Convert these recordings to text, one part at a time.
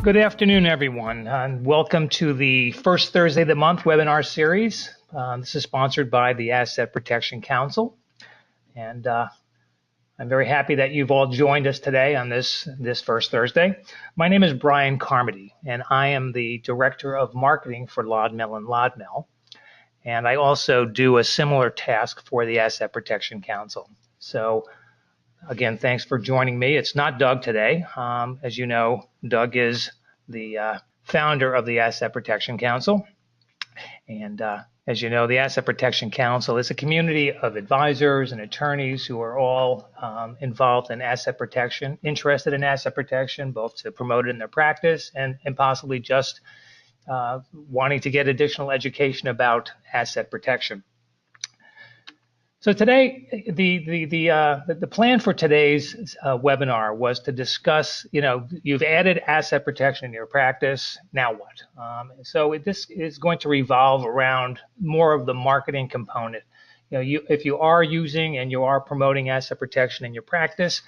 Good afternoon, everyone, and welcome to the first Thursday of the month webinar series. This is sponsored by the Asset Protection Council, and I'm very happy that you've all joined us today on this first Thursday. My name is Brian Carmody, and I am the Director of Marketing for Lodmell & Lodmell, and I also do a similar task for the Asset Protection Council. So again, thanks for joining me. It's not Doug today. As you know, Doug is the founder of the Asset Protection Council. And as you know, the Asset Protection Council is a community of advisors and attorneys who are all involved in asset protection, interested in asset protection, both to promote it in their practice and possibly just wanting to get additional education about asset protection. So today, the plan for today's webinar was to discuss, you've added asset protection in your practice, now what? So this is going to revolve around more of the marketing component. If you are using and you are promoting asset protection in your practice,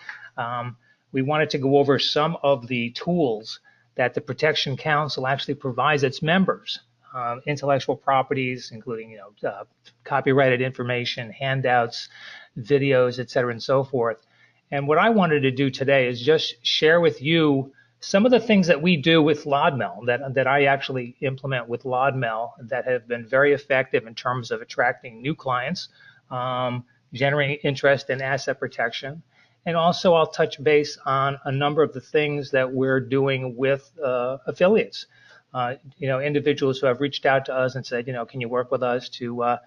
we wanted to go over some of the tools that the Protection Council actually provides its members. Intellectual properties, including copyrighted information, handouts, videos, et cetera, and so forth. And what I wanted to do today is just share with you some of the things that we do with Lodmell, that I actually implement with Lodmell, that have been very effective in terms of attracting new clients, generating interest in asset protection. And also I'll touch base on a number of the things that we're doing with affiliates. Individuals who have reached out to us and said, can you work with us to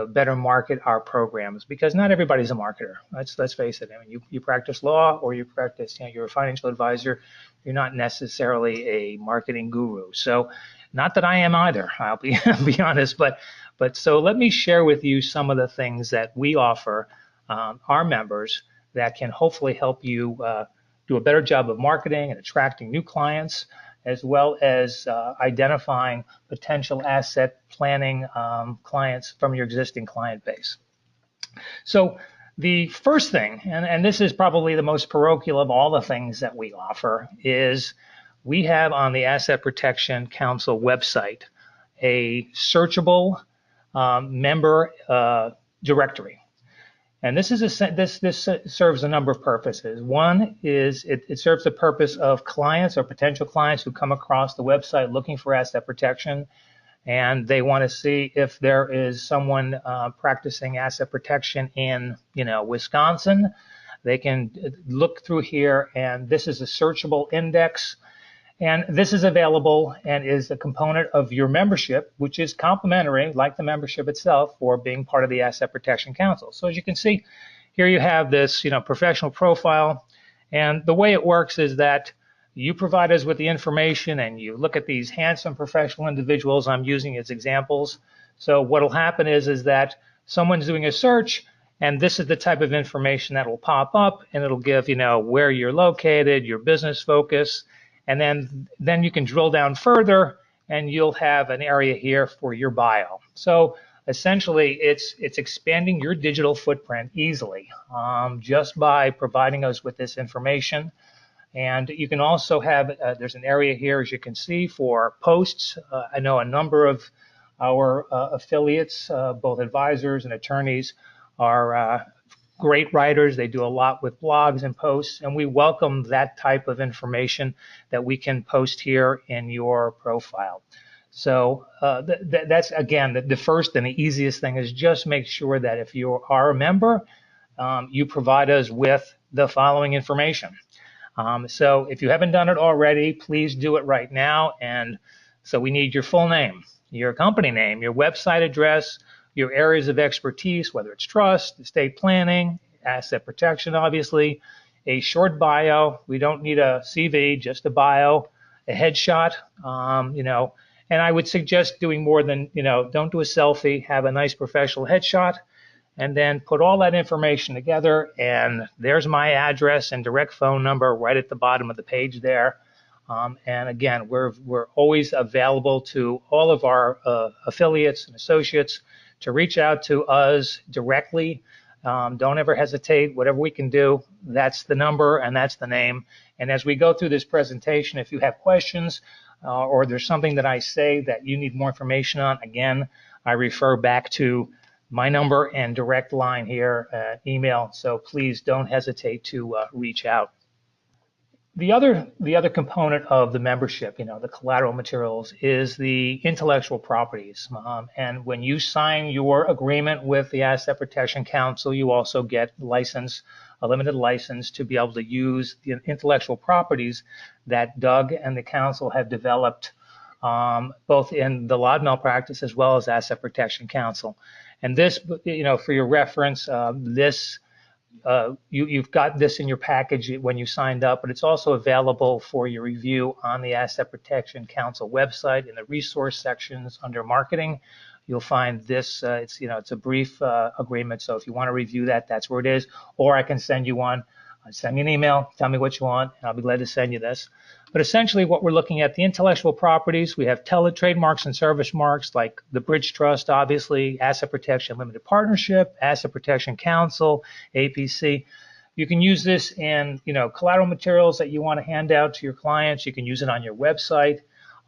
better market our programs? Because not everybody's a marketer. Let's face it. I mean, you practice law or you practice, you're a financial advisor. You're not necessarily a marketing guru. So, not that I am either. I'll be honest. But so let me share with you some of the things that we offer our members that can hopefully help you do a better job of marketing and attracting new clients, as well as identifying potential asset planning clients from your existing client base. So the first thing, and this is probably the most parochial of all the things that we offer, is we have on the Asset Protection Council website a searchable member directory. And this serves a number of purposes. One is it serves the purpose of clients or potential clients who come across the website looking for asset protection, and they want to see if there is someone practicing asset protection in, Wisconsin. They can look through here, and this is a searchable index. And this is available and is a component of your membership, which is complimentary, like the membership itself, for being part of the Asset Protection Council. So as you can see, here you have this, professional profile. And the way it works is that you provide us with the information and you look at these handsome professional individuals I'm using as examples. So what will happen is that someone's doing a search, and this is the type of information that will pop up, and it'll give, where you're located, your business focus. And then you can drill down further, and you'll have an area here for your bio. So essentially, it's expanding your digital footprint easily just by providing us with this information. And you can also have, there's an area here, as you can see, for posts. I know a number of our affiliates, both advisors and attorneys, are great writers. They do a lot with blogs and posts, and we welcome that type of information that we can post here in your profile. So that's, again, the first and the easiest thing is just make sure that if you are a member, you provide us with the following information. So if you haven't done it already, please do it right now. And so we need your full name, your company name, your website address, your areas of expertise, whether it's trust, estate planning, asset protection, obviously, a short bio. We don't need a CV, just a bio, a headshot, and I would suggest doing more than, don't do a selfie, have a nice professional headshot, and then put all that information together. And there's my address and direct phone number right at the bottom of the page there. And again, we're always available to all of our affiliates and associates to reach out to us directly Don't ever hesitate. Whatever we can do, that's the number and that's the name. And as we go through this presentation, if you have questions or there's something that I say that you need more information on, again, I refer back to my number and direct line here, email. So please don't hesitate to reach out. The other component of the membership, the collateral materials, is the intellectual properties. And when you sign your agreement with the Asset Protection Council, you also get a limited license to be able to use the intellectual properties that Doug and the council have developed, both in the lot malpractice as well as Asset Protection Council. And this, for your reference, you've got this in your package when you signed up, but it's also available for your review on the Asset Protection Council website in the resource sections under marketing. You'll find this. It's a brief agreement, so if you want to review that, that's where it is. Or I can send you one. Send me an email, tell me what you want, and I'll be glad to send you this. But essentially what we're looking at, the intellectual properties, we have trademarks and service marks like the Bridge Trust, obviously, Asset Protection Limited Partnership, Asset Protection Council, APC. You can use this in, collateral materials that you want to hand out to your clients. You can use it on your website.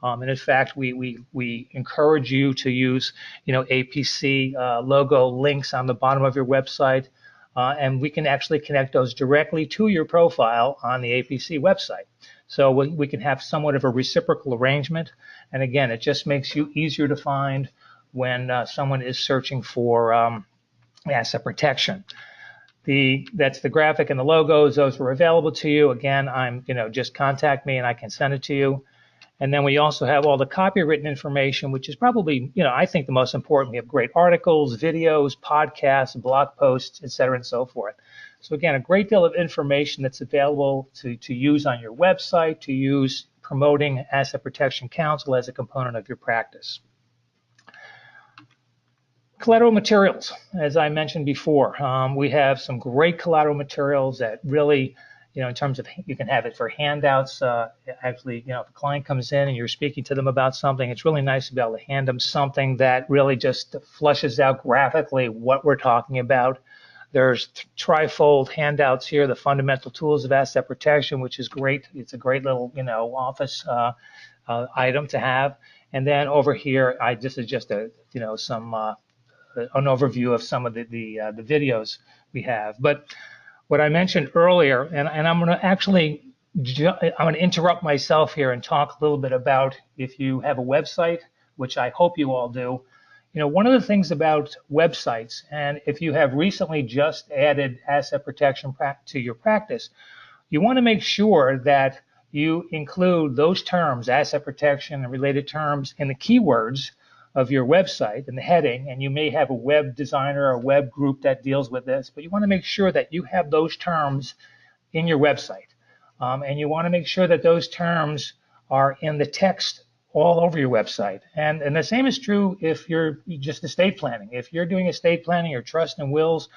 And in fact, we encourage you to use, APC logo links on the bottom of your website. And we can actually connect those directly to your profile on the APC website. So we can have somewhat of a reciprocal arrangement. And again, it just makes you easier to find when someone is searching for asset protection. That's the graphic and the logos. Those were available to you. Again, just contact me and I can send it to you. And then we also have all the copywritten information, which is probably, I think the most important. We have great articles, videos, podcasts, blog posts, et cetera, and so forth. So again, a great deal of information that's available to use on your website, to use promoting Asset Protection Council as a component of your practice. Collateral materials, as I mentioned before, we have some great collateral materials that really, in terms of, you can have it for handouts. Actually, if a client comes in and you're speaking to them about something, it's really nice to be able to hand them something that really just flushes out graphically what we're talking about. There's trifold handouts here, the fundamental tools of asset protection, which is great. It's a great little, office item to have. And then over here, this is just an overview of some of the videos we have. But what I mentioned earlier, and I'm going to interrupt myself here and talk a little bit about if you have a website, which I hope you all do. One of the things about websites, and if you have recently just added asset protection to your practice, you want to make sure that you include those terms, asset protection and related terms, in the keywords of your website in the heading, and you may have a web designer or a web group that deals with this, but you want to make sure that you have those terms in your website. And you want to make sure that those terms are in the text all over your website. And the same is true if you're just estate planning. If you're doing estate planning or trust and wills,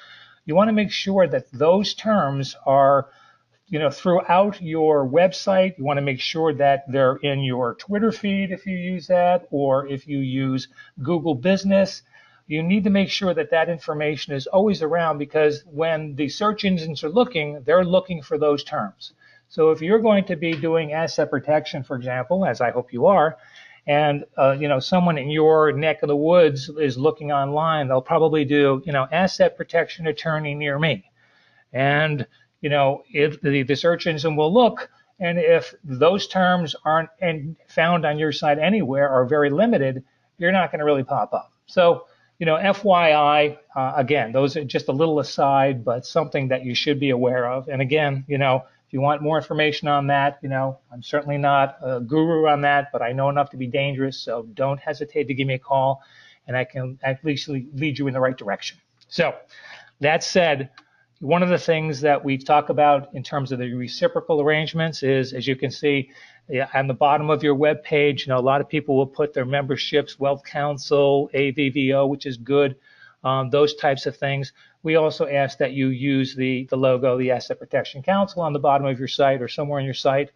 you want to make sure that those terms are throughout your website. You want to make sure that they're in your Twitter feed if you use that, or if you use Google Business. You need to make sure that that information is always around, because when the search engines are looking, they're looking for those terms. So if you're going to be doing asset protection, for example, as I hope you are, and someone in your neck of the woods is looking online, they'll probably do, asset protection attorney near me. And if the search engine will look, and if those terms aren't found on your site anywhere or very limited, you're not going to really pop up. So, FYI, again, those are just a little aside, but something that you should be aware of. And again, if you want more information on that, I'm certainly not a guru on that, but I know enough to be dangerous. So don't hesitate to give me a call, and I can at least lead you in the right direction. So that said, one of the things that we talk about in terms of the reciprocal arrangements is, as you can see on the bottom of your web page, a lot of people will put their memberships, Wealth Council, AVVO, which is good, those types of things. We also ask that you use the logo, the Asset Protection Council, on the bottom of your site or somewhere on your site.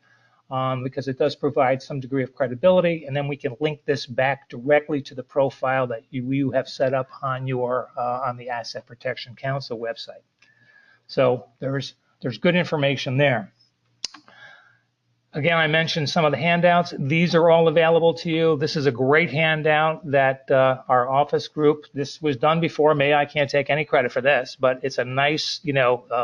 because it does provide some degree of credibility, and then we can link this back directly to the profile that you have set up on your on the Asset Protection Council website. So there's good information there. Again, I mentioned some of the handouts. These are all available to you. This is a great handout that our office group, this was done before me. I can't take any credit for this, but it's a nice,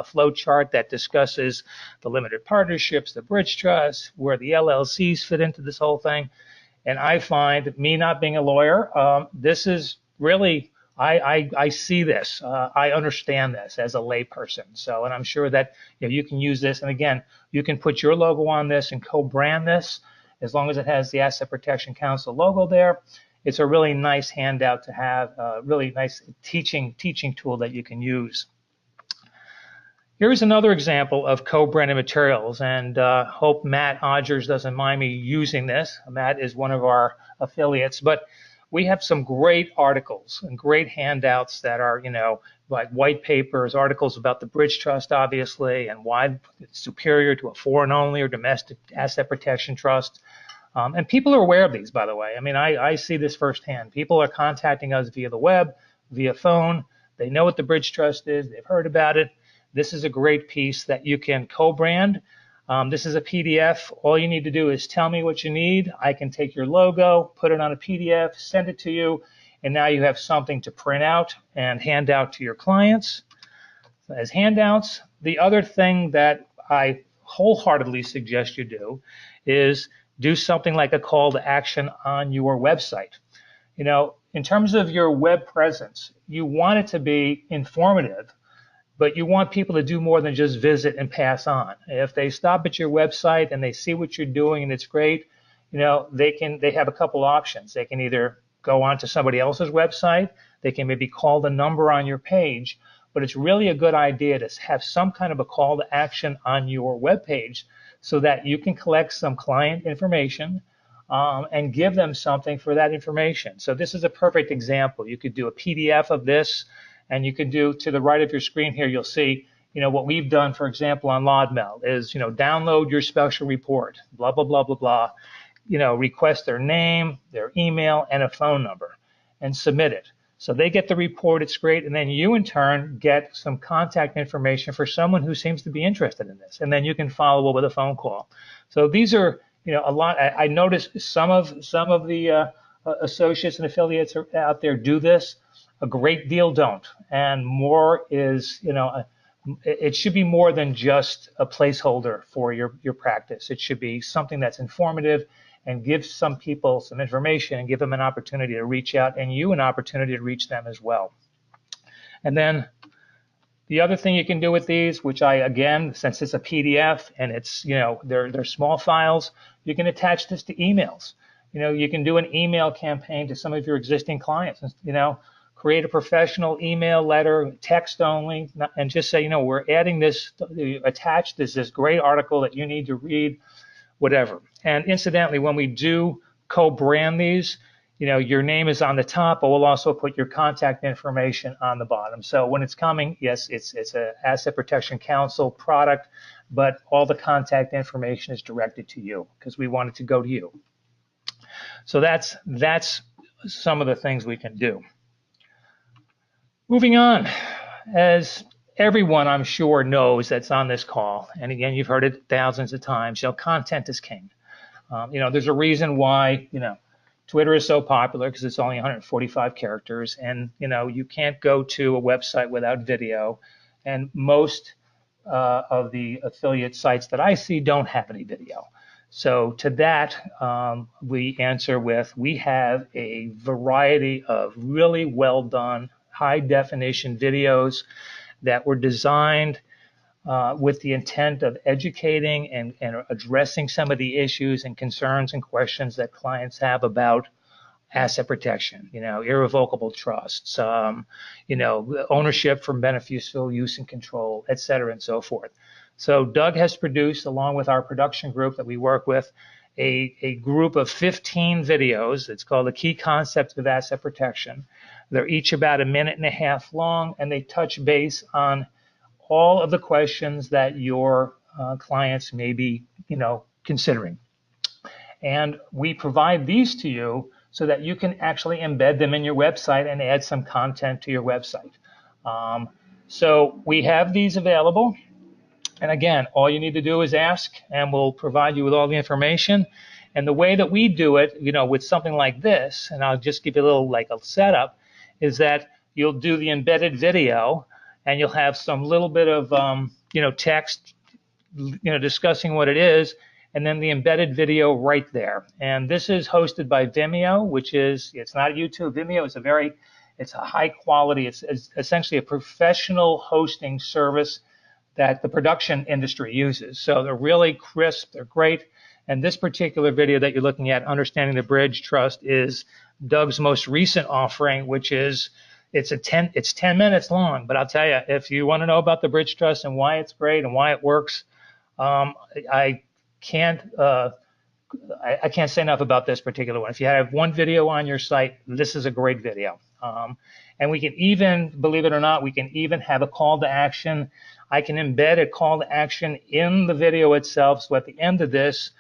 flow chart that discusses the limited partnerships, the bridge trust, where the LLCs fit into this whole thing. And I find, me not being a lawyer, this is really, I see this. I understand this as a layperson. So, and I'm sure that you can use this. And again, you can put your logo on this and co-brand this as long as it has the Asset Protection Council logo there. It's a really nice handout to have, a really nice teaching tool that you can use. Here's another example of co-branded materials, and hope Matt Odgers doesn't mind me using this. Matt is one of our affiliates, but we have some great articles and great handouts that are, like white papers, articles about the bridge trust, obviously, and why it's superior to a foreign only or domestic asset protection trust. And people are aware of these, by the way. I mean, I see this firsthand. People are contacting us via the web, via phone. They know what the bridge trust is. They've heard about it. This is a great piece that you can co-brand. This is a PDF. All you need to do is tell me what you need. I can take your logo, put it on a PDF, send it to you, and now you have something to print out and hand out to your clients as handouts. The other thing that I wholeheartedly suggest you do is do something like a call to action on your website. In terms of your web presence, you want it to be informative, but you want people to do more than just visit and pass on. If they stop at your website and they see what you're doing and it's great, they have a couple options. They can either go on to somebody else's website, they can maybe call the number on your page, but it's really a good idea to have some kind of a call to action on your web page so that you can collect some client information and give them something for that information. So this is a perfect example. You could do a PDF of this. And you can do, to the right of your screen here, you'll see, what we've done, for example, on LodMel is, download your special report, blah, blah, blah, blah, blah, request their name, their email, and a phone number, and submit it. So they get the report, it's great, and then you, in turn, get some contact information for someone who seems to be interested in this, and then you can follow up with a phone call. So these are, a lot. I noticed some of the associates and affiliates out there do this. A great deal don't, and more is, it should be more than just a placeholder for your practice. It should be something that's informative and gives some people some information and give them an opportunity to reach out, and you an opportunity to reach them as well. And then the other thing you can do with these, which again, since it's a PDF and it's, they're small files, you can attach this to emails. You can do an email campaign to some of your existing clients, create a professional email letter, text only, and just say, we're adding this, attached this great article that you need to read, whatever. And incidentally, when we do co-brand these, your name is on the top, but we'll also put your contact information on the bottom. So when it's coming, yes, it's an Asset Protection Council product, but all the contact information is directed to you because we want it to go to you. So that's some of the things we can do. Moving on, as everyone I'm sure knows that's on this call, and again, you've heard it thousands of times, content is king. There's a reason why, Twitter is so popular because it's only 145 characters, and, you can't go to a website without video, and most of the affiliate sites that I see don't have any video. So to that, we answer with, we have a variety of really well done, high definition videos that were designed with the intent of educating and addressing some of the issues and concerns and questions that clients have about asset protection, irrevocable trusts, ownership from beneficial use and control, et cetera, and so forth. So Doug has produced, along with our production group that we work with, a group of 15 videos. It's called The Key Concepts of Asset Protection. They're each about 1.5 minutes long, and they touch base on all of the questions that your clients may be, considering. And we provide these to you so that you can actually embed them in your website and add some content to your website. So we have these available. And again, all you need to do is ask, and we'll provide you with all the information. And the way that we do it, with something like this, and I'll just give you a little like a setup, is that you'll do the embedded video, and you'll have some little bit of text, discussing what it is, and then the embedded video right there. And this is hosted by Vimeo, which is, it's not YouTube. Vimeo is it's a high quality, it's essentially a professional hosting service that the production industry uses. So they're really crisp, they're great. And this particular video that you're looking at, Understanding the Bridge Trust, is Doug's most recent offering, which is, it's 10 minutes long. But I'll tell you, if you want to know about the Bridge Trust and why it's great and why it works, I can't say enough about this particular one. If you have one video on your site, this is a great video. And we can even, believe it or not, we can even have a call to action. I can embed a call to action in the video itself. So at the end of this,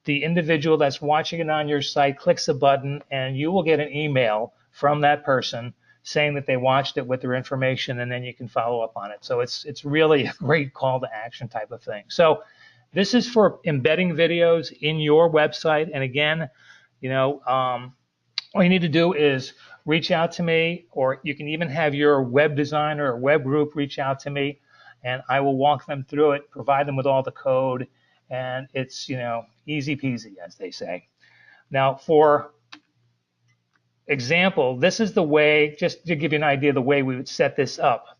the individual that's watching it on your site clicks a button, and you will get an email from that person saying that they watched it with their information, and then you can follow up on it. So it's really a great call to action type of thing. So this is for embedding videos in your website. And again, all you need to do is reach out to me, or you can even have your web designer or web group reach out to me, and I will walk them through it, provide them with all the code, and it's, easy peasy, as they say. Now, for example, this is the way, just to give you an idea of the way we would set this up,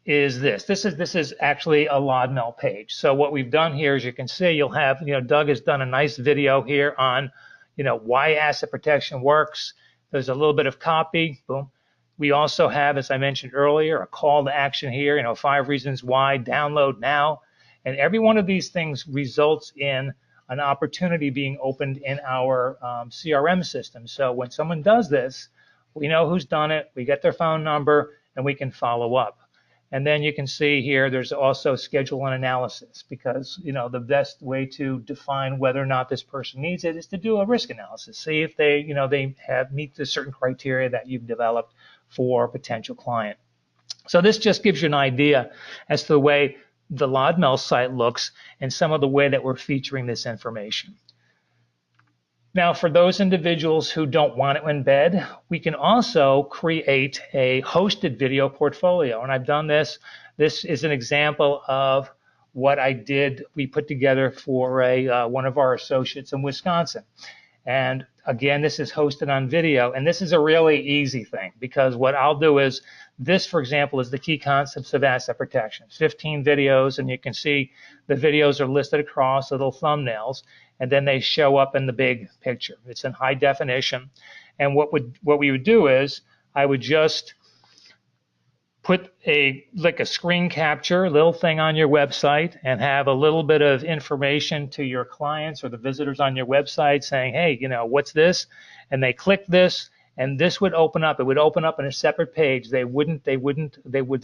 is this. This is actually a LODMEL page. So what we've done here, as you can see, you'll have, Doug has done a nice video here on, why asset protection works. There's a little bit of copy, boom. We also have, as I mentioned earlier, a call to action here, 5 reasons why, download now. And every one of these things results in an opportunity being opened in our CRM system. So when someone does this, we know who's done it, we get their phone number, and we can follow up. And then you can see here, there's also schedule and analysis, because the best way to define whether or not this person needs it is to do a risk analysis. See if they, they meet the certain criteria that you've developed for a potential client. So this just gives you an idea as to the way the LODMEL site looks and some of the way that we're featuring this information. Now, for those individuals who don't want to embed, we can also create a hosted video portfolio. And I've done this. This is an example of what I did. We put together for one of our associates in Wisconsin. And again, this is hosted on video. And this is a really easy thing, because what I'll do is this, for example, is the key concepts of asset protection. 15 videos, and you can see the videos are listed across little thumbnails, and then they show up in the big picture. It's in high definition. And what we would do is I would just put a screen capture little thing on your website and have a little bit of information to your clients or the visitors on your website saying, hey, what's this? And they click this, and this would open up. It would open up in a separate page. They would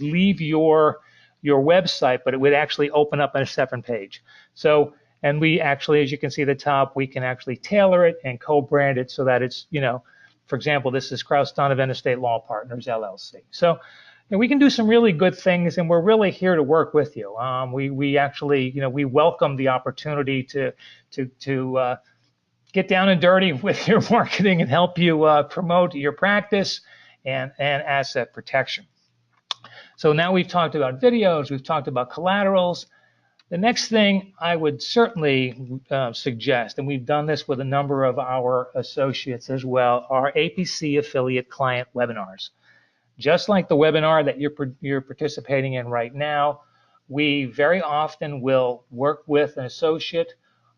leave your website, but it would actually open up in a separate page. So, and we actually, as you can see at the top, we can actually tailor it and co-brand it so that it's, for example, this is Kraus Donovan Estate Law Partners, LLC. So, we can do some really good things, and we're really here to work with you. We actually, we welcome the opportunity to get down and dirty with your marketing and help you promote your practice and asset protection. So now we've talked about videos, we've talked about collaterals. The next thing I would certainly suggest, and we've done this with a number of our associates as well, are APC affiliate client webinars. Just like the webinar that you're participating in right now, we very often will work with an associate,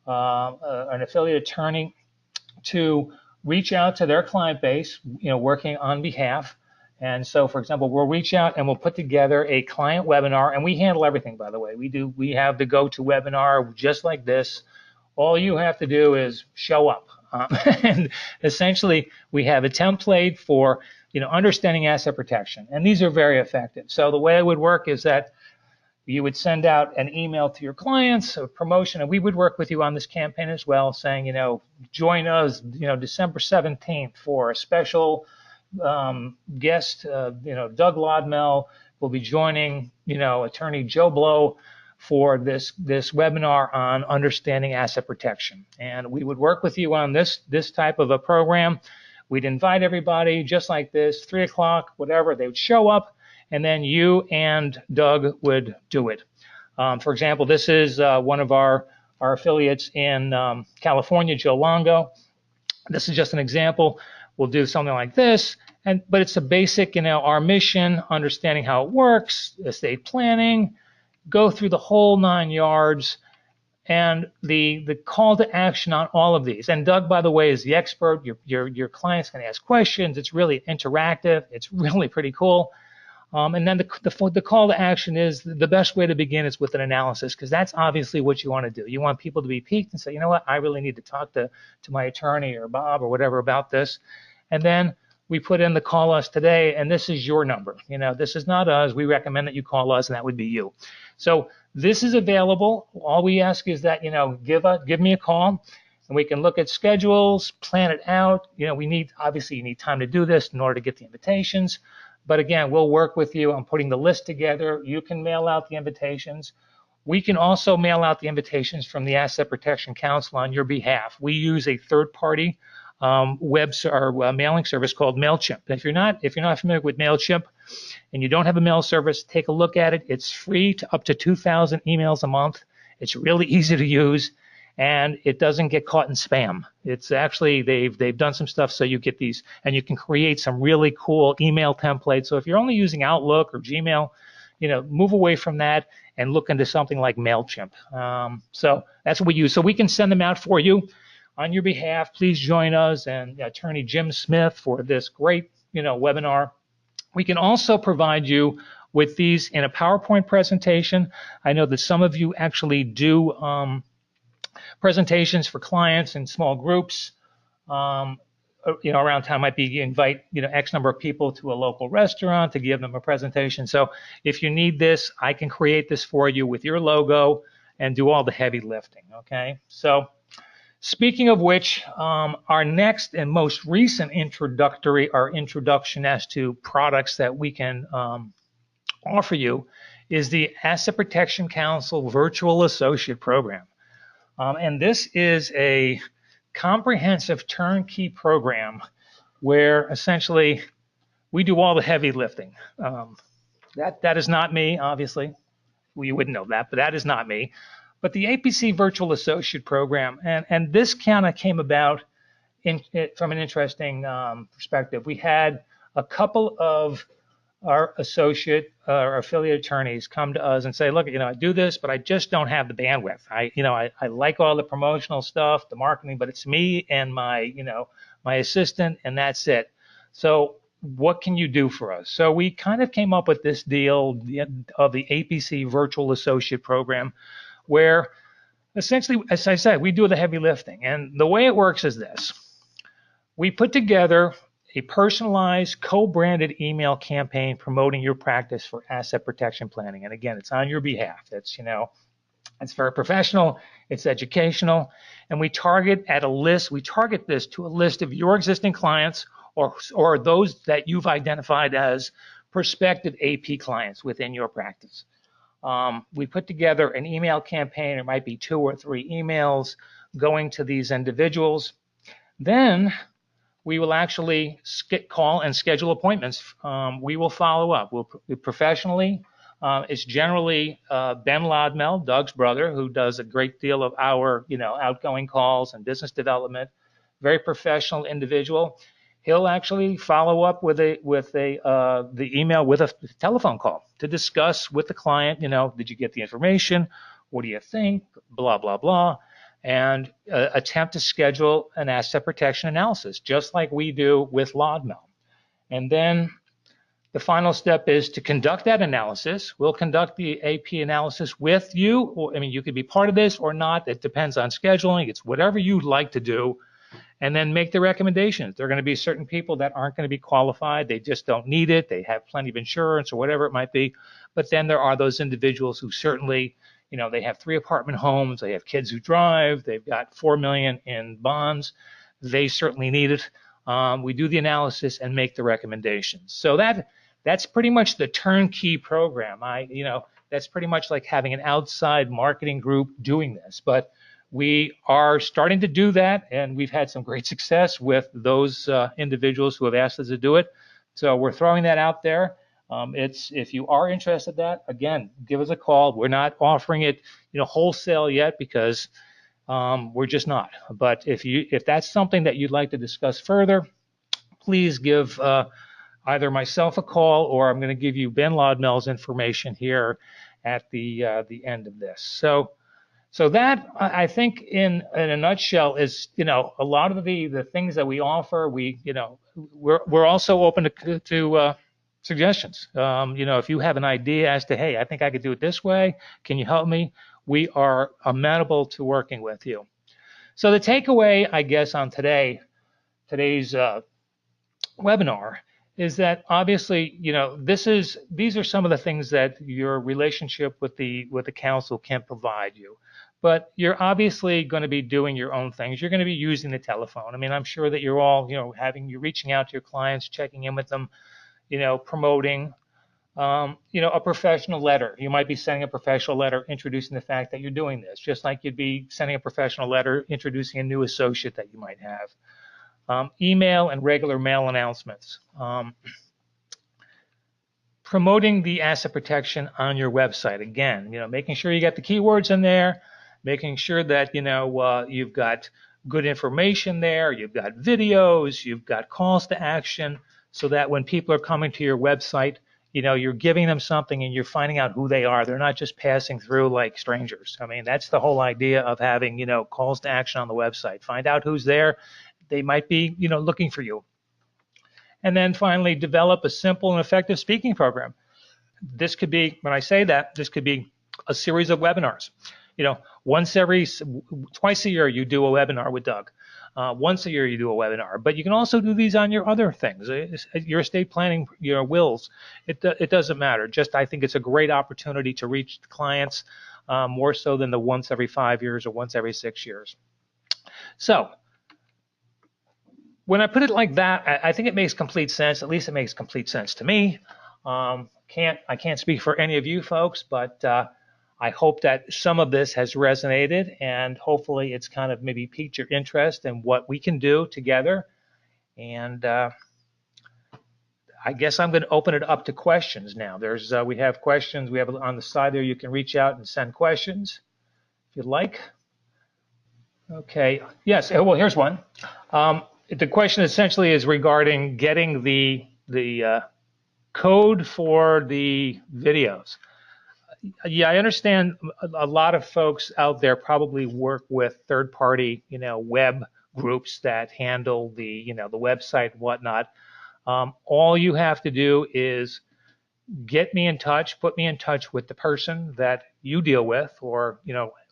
an affiliate attorney, to reach out to their client base, working on behalf. And so, for example, we'll reach out and we'll put together a client webinar, and we handle everything, by the way. We have the GoToWebinar just like this. All you have to do is show up. And essentially, we have a template for understanding asset protection, and these are very effective. So the way it would work is that You would send out an email to your clients, a promotion, and we would work with you on this campaign as well, saying, join us, December 17th for a special guest, Doug Lodmell will be joining, attorney Joe Blow for this webinar on understanding asset protection. And we would work with you on this type of a program. We'd invite everybody just like this, 3 o'clock, whatever, they would show up, and then you and Doug would do it. For example, this is one of our affiliates in California, Joe Longo. This is just an example. We'll do something like this, but it's a basic, our mission, understanding how it works, estate planning, go through the whole 9 yards, and the call to action on all of these. And Doug, by the way, is the expert. Your clients can ask questions. It's really interactive. It's really pretty cool. And then the call to action is the best way to begin is with an analysis, because that's obviously what you want to do. You want people to be piqued and say, you know what, I really need to talk to my attorney or Bob or whatever about this. And then we put in the call us today, and this is your number. This is not us. We recommend that you call us, and that would be you. So this is available. All we ask is that, give me a call, and we can look at schedules, plan it out. Obviously you need time to do this in order to get the invitations. But again, we'll work with you on putting the list together. You can mail out the invitations. We can also mail out the invitations from the Asset Protection Council on your behalf. We use a third-party mailing service called MailChimp. If you're not familiar with MailChimp and you don't have a mail service, take a look at it. It's free to up to 2,000 emails a month. It's really easy to use, and it doesn't get caught in spam. It's actually, they've done some stuff so you get these, and you can create some really cool email templates. So if you're only using Outlook or Gmail, move away from that and look into something like MailChimp. So that's what we use. So we can send them out for you on your behalf. Please join us and attorney Jim Smith for this great, webinar. We can also provide you with these in a PowerPoint presentation. I know that some of you actually do presentations for clients in small groups. Around town might be invite, X number of people to a local restaurant to give them a presentation. So if you need this, I can create this for you with your logo and do all the heavy lifting, okay? So speaking of which, our next and most recent introduction as to products that we can offer you is the Asset Protection Council Virtual Associate Program. And this is a comprehensive turnkey program where essentially we do all the heavy lifting. That is not me, obviously. Well, you wouldn't know that, but that is not me. But the APC Virtual Associate Program, and this kind of came about from an interesting perspective. We had a couple of our affiliate attorneys come to us and say, look, I do this, but I just don't have the bandwidth. I like all the promotional stuff, the marketing, but it's me and my assistant, and that's it. So what can you do for us? So we kind of came up with this deal of the APC Virtual Associate Program, where essentially, as I said, we do the heavy lifting. And the way it works is this. We put together a personalized, co-branded email campaign promoting your practice for asset protection planning. And again, it's on your behalf. It's very professional, it's educational, and we target this to a list of your existing clients or those that you've identified as prospective AP clients within your practice. We put together an email campaign. It might be 2 or 3 emails going to these individuals. Then we will actually call and schedule appointments. We will follow up. We'll professionally. It's generally Ben Lodmell, Doug's brother, who does a great deal of our outgoing calls and business development. Very professional individual. He'll actually follow up with the email with a telephone call to discuss with the client. Did you get the information? What do you think? Blah blah blah. And attempt to schedule an asset protection analysis, just like we do with Lodmell. And then the final step is to conduct that analysis. We'll conduct the AP analysis with you. You could be part of this or not. It depends on scheduling. It's whatever you'd like to do. and then make the recommendations. There are going to be certain people that aren't going to be qualified. They just don't need it. They have plenty of insurance or whatever it might be. But then there are those individuals who certainly, they have 3 apartment homes. They have kids who drive. They've got $4 million in bonds. They certainly need it. We do the analysis and make the recommendations. So that's pretty much the turnkey program. That's pretty much like having an outside marketing group doing this. But we are starting to do that, and we've had some great success with those individuals who have asked us to do it. So we're throwing that out there. If you are interested in that, again, give us a call. We're not offering it, wholesale yet because we're just not. But if that's something that you'd like to discuss further, please give either myself a call, or I'm going to give you Ben Lodmel's information here at the end of this. So that, I think, in a nutshell, is a lot of the things that we offer. We're also open to suggestions. If you have an idea as to, hey, I think I could do it this way, can you help me? We are amenable to working with you. So the takeaway, I guess, on today's webinar is that obviously, these are some of the things that your relationship with the council can provide you. But you're obviously going to be doing your own things. You're going to be using the telephone. I mean, I'm sure that you're all, you're reaching out to your clients, checking in with them, promoting, a professional letter. You might be sending a professional letter introducing the fact that you're doing this, just like you'd be sending a professional letter introducing a new associate that you might have. Email and regular mail announcements. Promoting the asset protection on your website. Again, making sure you got the keywords in there, making sure that, you've got good information there, you've got videos, you've got calls to action, so that when people are coming to your website, you're giving them something and you're finding out who they are. They're not just passing through like strangers. I mean, that's the whole idea of having, calls to action on the website. Find out who's there. They might be, looking for you. And then finally, develop a simple and effective speaking program. This could be, when I say that, this could be a series of webinars. Twice a year you do a webinar with Doug. Once a year you do a webinar. But you can also do these on your other things, your estate planning, your wills. It doesn't matter. Just I think it's a great opportunity to reach clients more so than the once every 5 years or once every 6 years. So when I put it like that, I think it makes complete sense. At least it makes complete sense to me. I can't speak for any of you folks, but I hope that some of this has resonated, and hopefully it's kind of maybe piqued your interest in what we can do together. And I guess I'm going to open it up to questions now. We have questions. We have on the side there. You can reach out and send questions if you'd like. Okay. Yes. Well, here's one. The question essentially is regarding getting the code for the videos. Yeah, I understand a lot of folks out there probably work with third-party, web groups that handle the website and whatnot. All you have to do is get me in touch, put me in touch with the person that you deal with, or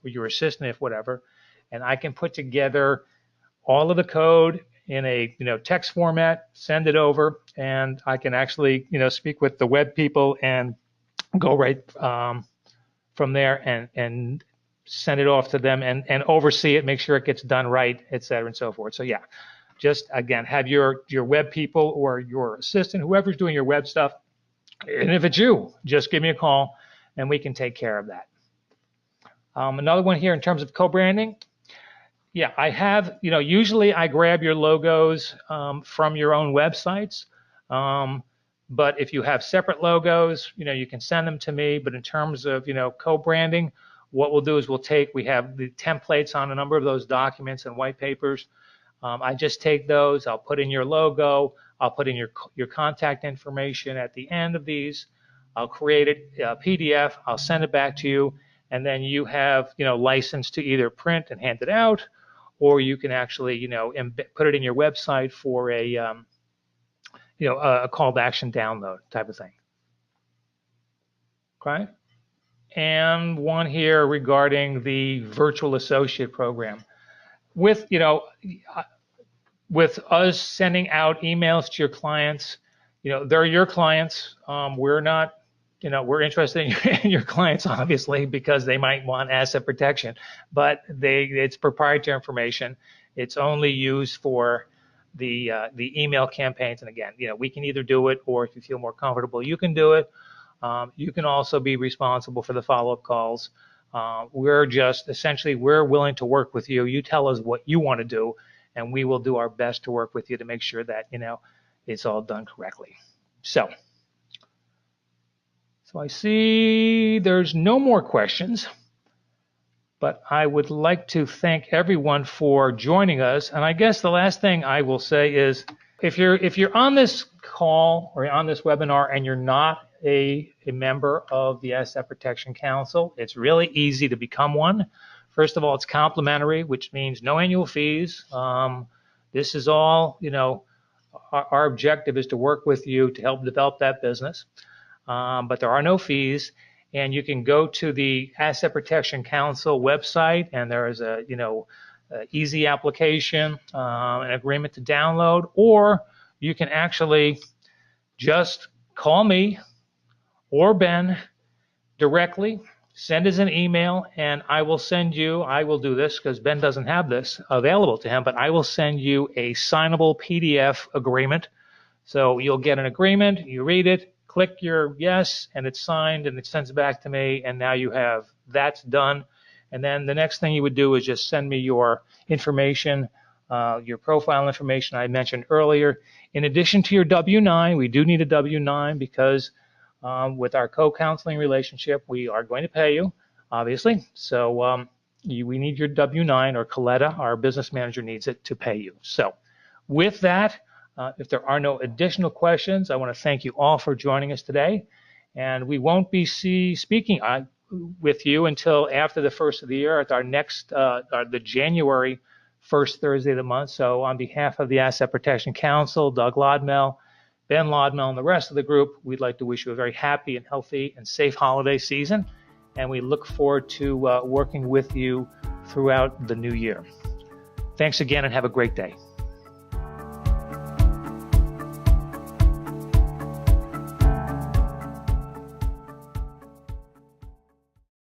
your assistant, if whatever, and I can put together all of the code in a text format, send it over, and I can actually speak with the web people and go right from there and send it off to them and oversee it, make sure it gets done right, et cetera, and so forth. So yeah, just again, have your web people or your assistant, whoever's doing your web stuff, and if it's you, just give me a call and we can take care of that. Another one here in terms of co-branding. Yeah, I have, usually I grab your logos from your own websites. But if you have separate logos, you can send them to me. But in terms of, co-branding, what we'll do is we have the templates on a number of those documents and white papers. I just take those, I'll put in your logo, I'll put in your contact information at the end of these. I'll create a PDF, I'll send it back to you, and then you have, license to either print and hand it out, or you can actually, put it in your website for a call to action download type of thing. Okay. And one here regarding the virtual associate program. With, with us sending out emails to your clients, they're your clients. We're not, we're interested in your clients, obviously, because they might want asset protection, but it's proprietary information. It's only used for the email campaigns. And again, we can either do it, or if you feel more comfortable, you can do it. You can also be responsible for the follow-up calls. We're willing to work with you. You tell us what you want to do, and we will do our best to work with you to make sure that, it's all done correctly. So I see there's no more questions, but I would like to thank everyone for joining us. And I guess the last thing I will say is, if you're on this call or on this webinar and you're not a member of the Asset Protection Council, it's really easy to become one. First of all, it's complimentary, which means no annual fees. This is all, our objective is to work with you to help develop that business. But there are no fees, and you can go to the Asset Protection Council website, and there is a easy application, an agreement to download, or you can actually just call me or Ben directly, send us an email, and I will do this because Ben doesn't have this available to him, but I will send you a signable PDF agreement. So you'll get an agreement, you read it, click your yes, and it's signed, and it sends it back to me, and now that's done. And then the next thing you would do is just send me your information, your profile information I mentioned earlier. In addition to your W-9, we do need a W-9 because with our co-counseling relationship, we are going to pay you, obviously. So we need your W-9, or Coletta, our business manager, needs it to pay you. So with that, if there are no additional questions, I want to thank you all for joining us today. And we won't be speaking with you until after the first of the year at our next, the January first Thursday of the month. So on behalf of the Asset Protection Council, Doug Lodmell, Ben Lodmell, and the rest of the group, we'd like to wish you a very happy and healthy and safe holiday season. And we look forward to working with you throughout the new year. Thanks again, and have a great day.